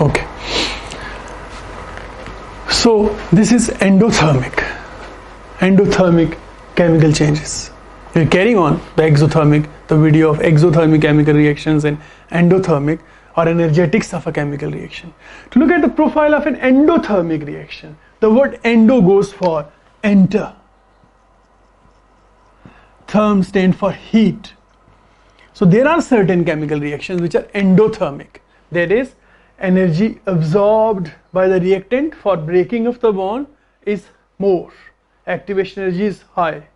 Okay. So this is endothermic chemical changes. We're carrying on the exothermic, the video of exothermic chemical reactions and endothermic or energetics of a chemical reaction. To look at the profile of an endothermic reaction, the word endo goes for enter. Therm stands for heat. So there are certain chemical reactions which are endothermic. That is, energy absorbed by the reactant for breaking of the bond is more. Activation energy is high.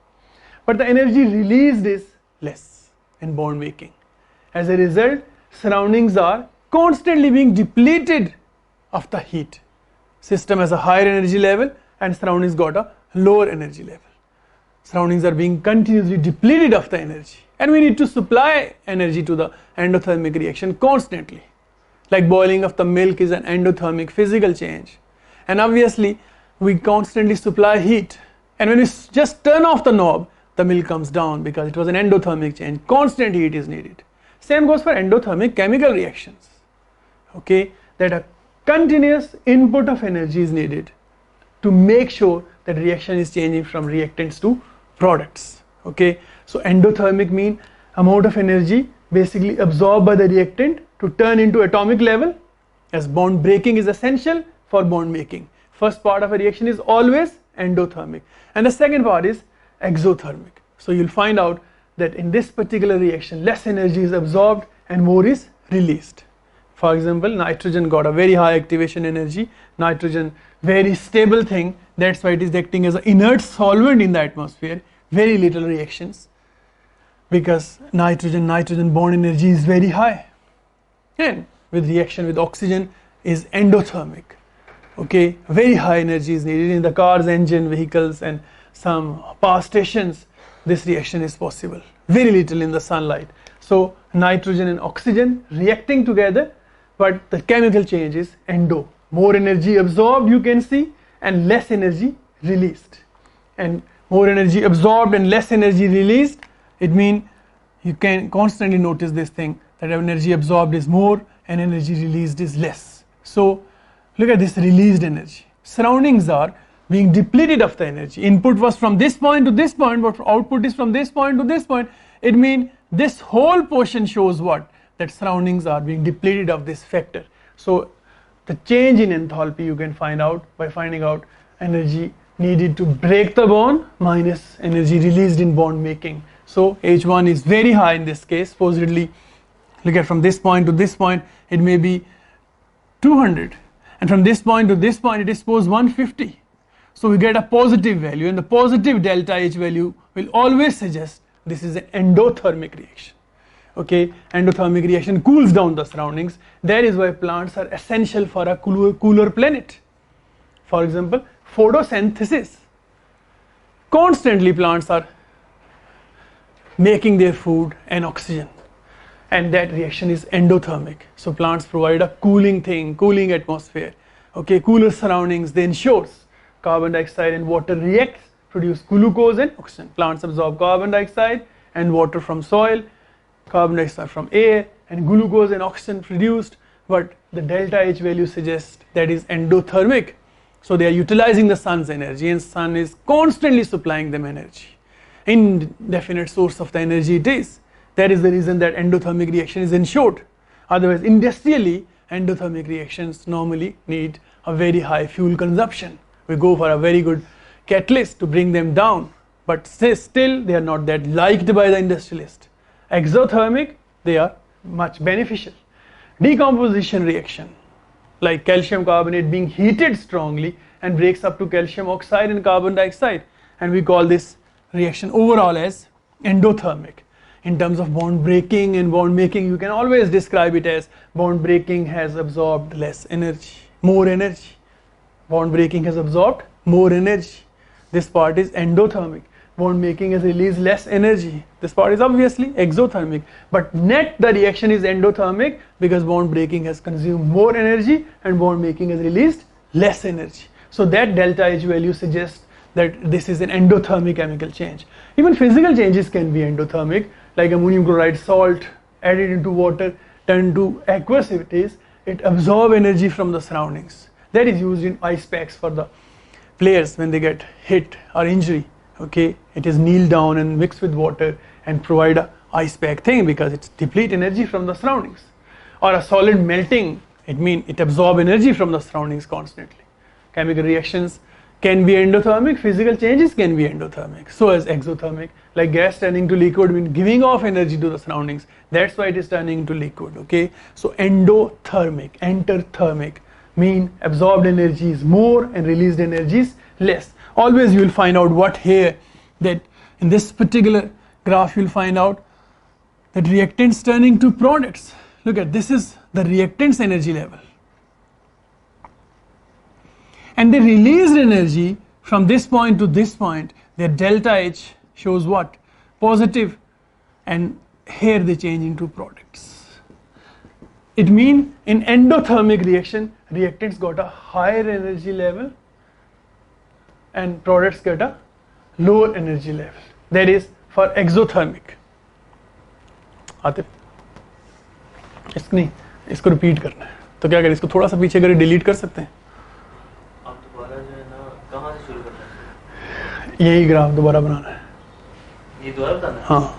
But the energy released is less in bond making. As a result, surroundings are constantly being depleted of the heat. System has a higher energy level and surroundings got a lower energy level. Surroundings are being continuously depleted of the energy, and we need to supply energy to the endothermic reaction constantly. Like boiling of the milk is an endothermic physical change, and obviously we constantly supply heat, and when we just turn off the knob, the milk comes down because it was an endothermic change. Constant heat is needed. Same goes for endothermic chemical reactions. Okay, that a continuous input of energy is needed to make sure that reaction is changing from reactants to products. Okay, so endothermic mean amount of energy basically absorbed by the reactant to turn into atomic level, as bond breaking is essential for bond making. First part of a reaction is always endothermic, and the second part is exothermic. So you'll find out that in this particular reaction less energy is absorbed and more is released. For example, nitrogen got a very high activation energy. Nitrogen, very stable thing, that's why it is acting as an inert solvent in the atmosphere. Very little reactions because nitrogen bond energy is very high. And with reaction with oxygen is endothermic. Okay, very high energy is needed in the cars, engine, vehicles and some power stations. This reaction is possible. Very little in the sunlight. So nitrogen and oxygen reacting together, but the chemical change is endo. More energy absorbed, you can see, and less energy released. And more energy absorbed and less energy released, it means you can constantly notice this thing, that energy absorbed is more and energy released is less. So look at this released energy. Surroundings are being depleted of the energy. Input was from this point to this point, but output is from this point to this point. It means this whole portion shows what? That surroundings are being depleted of this factor. So the change in enthalpy you can find out by finding out energy needed to break the bond minus energy released in bond making. So H1 is very high in this case. Supposedly, look at from this point to this point, it may be 200, and from this point to this point it is suppose 150. So we get a positive value, and the positive delta H value will always suggest this is an endothermic reaction. Okay, endothermic reaction cools down the surroundings. That is why plants are essential for a cooler planet. For example, photosynthesis. Constantly plants are making their food and oxygen, and that reaction is endothermic. So plants provide a cooling thing, cooling atmosphere. Okay, cooler surroundings, they ensures carbon dioxide and water reacts, produce glucose and oxygen. Plants absorb carbon dioxide and water from soil, carbon dioxide from air, and glucose and oxygen produced, but the delta H value suggests that is endothermic. So they are utilizing the sun's energy, and sun is constantly supplying them energy. Indefinite source of the energy it is. That is the reason that endothermic reaction is ensured. Otherwise, industrially, endothermic reactions normally need a very high fuel consumption. We go for a very good catalyst to bring them down, but still they are not that liked by the industrialist. Exothermic, they are much beneficial. Decomposition reaction, like calcium carbonate being heated strongly and breaks up to calcium oxide and carbon dioxide, and we call this reaction overall as endothermic. In terms of bond breaking and bond making, you can always describe it as bond breaking has absorbed less energy, more energy. Bond breaking has absorbed more energy. This part is endothermic. Bond making has released less energy. This part is obviously exothermic. But net the reaction is endothermic because bond breaking has consumed more energy and bond making has released less energy. So that delta H value suggests that this is an endothermic chemical change. Even physical changes can be endothermic, like ammonium chloride salt added into water turned to aqueous. It is it absorbs energy from the surroundings. That is used in ice packs for the players when they get hit or injury. Okay, it is kneel down and mixed with water and provide a ice pack thing because it deplete energy from the surroundings. Or a solid melting, it means it absorbs energy from the surroundings constantly. Chemical reactions can be endothermic, physical changes can be endothermic. So as exothermic, like gas turning to liquid means giving off energy to the surroundings. That's why it is turning into liquid. Okay, so endothermic, enterthermic mean absorbed energy is more and released energy is less. Always you will find out what here, that in this particular graph you will find out that reactants turning to products. Look at this is the reactants energy level. And they released energy from this point to this point. Their delta H shows what? Positive, and here they change into products. It means in endothermic reaction, reactants got a higher energy level and products get a lower energy level. That is for exothermic. Atif, इसको नहीं, इसको repeat करना है तो क्या करें, इसको थोड़ा सा पीछे करके डिलीट कर सकते हैं। आप दोबारा जो है ना कहाँ से शुरू करना है? यही ग्राफ दोबारा बनाना है। ये दोबारा बनाना है? हाँ।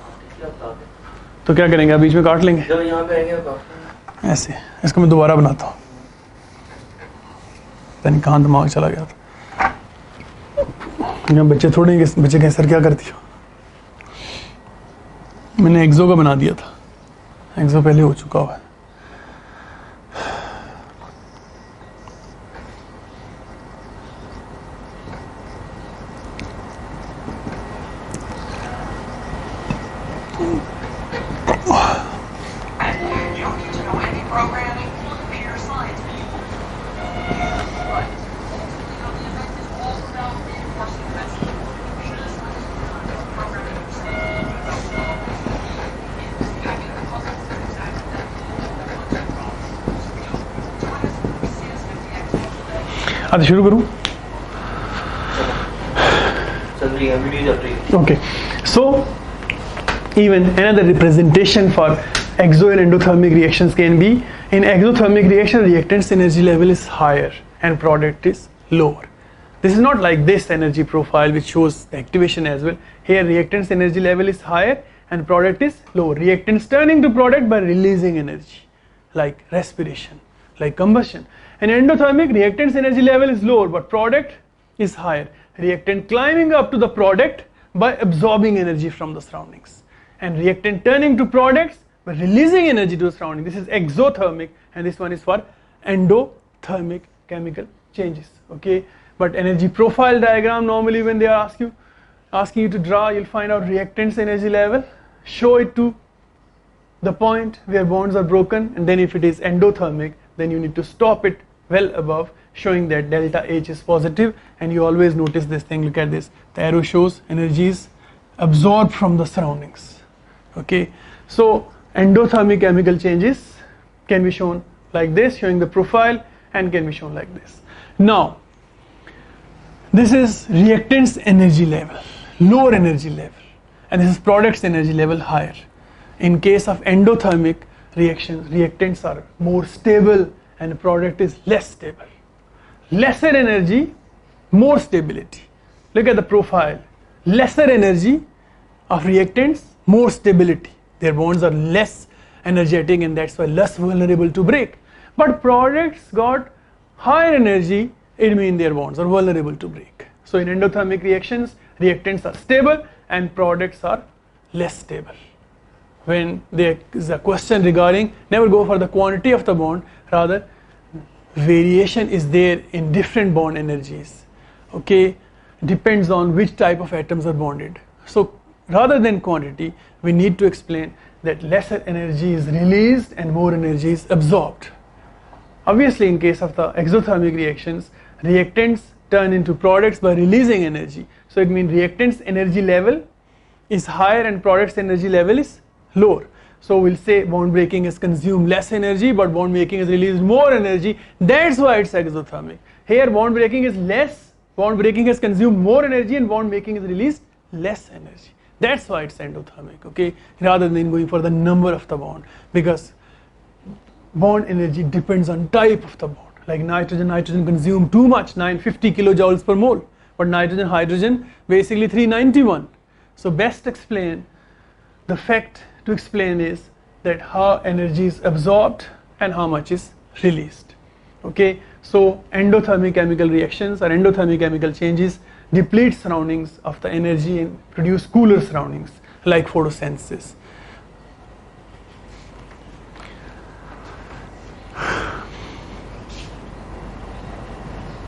तो क्या करेंगे, आप बीच में काट लेंगे। जब यहाँ पे आएंगे तो काट लेंगे। ऐसे इसको मैं दोबारा बनाता हूँ, पता नहीं कहाँ दिमाग चला गया था। यहाँ बच्चे थोड़े हैं कि बच्चे कहें सर क्या करती हो। मैंने एक्सो का बना दिया था, एक्सो पहले हो चुका हुआ है। आते शुरू करूं? चल रही है, वीडियो चल रही है। Okay, so even another representation for exo and endothermic reactions can be, in exothermic reaction reactants energy level is higher and product is lower. This is not like this energy profile which shows the activation as well. Here reactants energy level is higher and product is lower. Reactants turning to product by releasing energy like respiration, like combustion. And endothermic reactants energy level is lower but product is higher. Reactant climbing up to the product by absorbing energy from the surroundings, and reactant turning to products by releasing energy to the surrounding. This is exothermic and this one is for endothermic chemical changes. Okay, but energy profile diagram, normally when they are asking you to draw, you'll find out reactants energy level, show it to the point where bonds are broken, and then if it is endothermic then you need to stop it well above, showing that delta H is positive. And you always notice this thing, look at this, the arrow shows energy is absorbed from the surroundings. Okay, so endothermic chemical changes can be shown like this, showing the profile, and can be shown like this. Now this is reactants energy level, lower energy level, and this is products energy level, higher. In case of endothermic reactions, reactants are more stable and product is less stable. Lesser energy, more stability. Look at the profile. Lesser energy of reactants, more stability. Their bonds are less energetic and that's why less vulnerable to break. But products got higher energy, it means their bonds are vulnerable to break. So in endothermic reactions, reactants are stable and products are less stable. When there is a question regarding, never go for the quantity of the bond, rather variation is there in different bond energies. Okay, depends on which type of atoms are bonded. So rather than quantity, we need to explain that lesser energy is released and more energy is absorbed. Obviously in case of the exothermic reactions, reactants turn into products by releasing energy. So it means reactants energy level is higher and products energy level is lower. So we'll say bond breaking has consumed less energy but bond making has released more energy. That's why it's exothermic. Here bond breaking is less, bond breaking has consumed more energy and bond making has released less energy. That's why it's endothermic. Okay, rather than going for the number of the bond, because bond energy depends on type of the bond. Like nitrogen consume too much, 950 kilojoules per mole, but hydrogen basically 391. So best explain, the fact to explain is that how energy is absorbed and how much is released. Okay, so endothermic chemical reactions or endothermic chemical changes deplete surroundings of the energy and produce cooler surroundings like photosynthesis.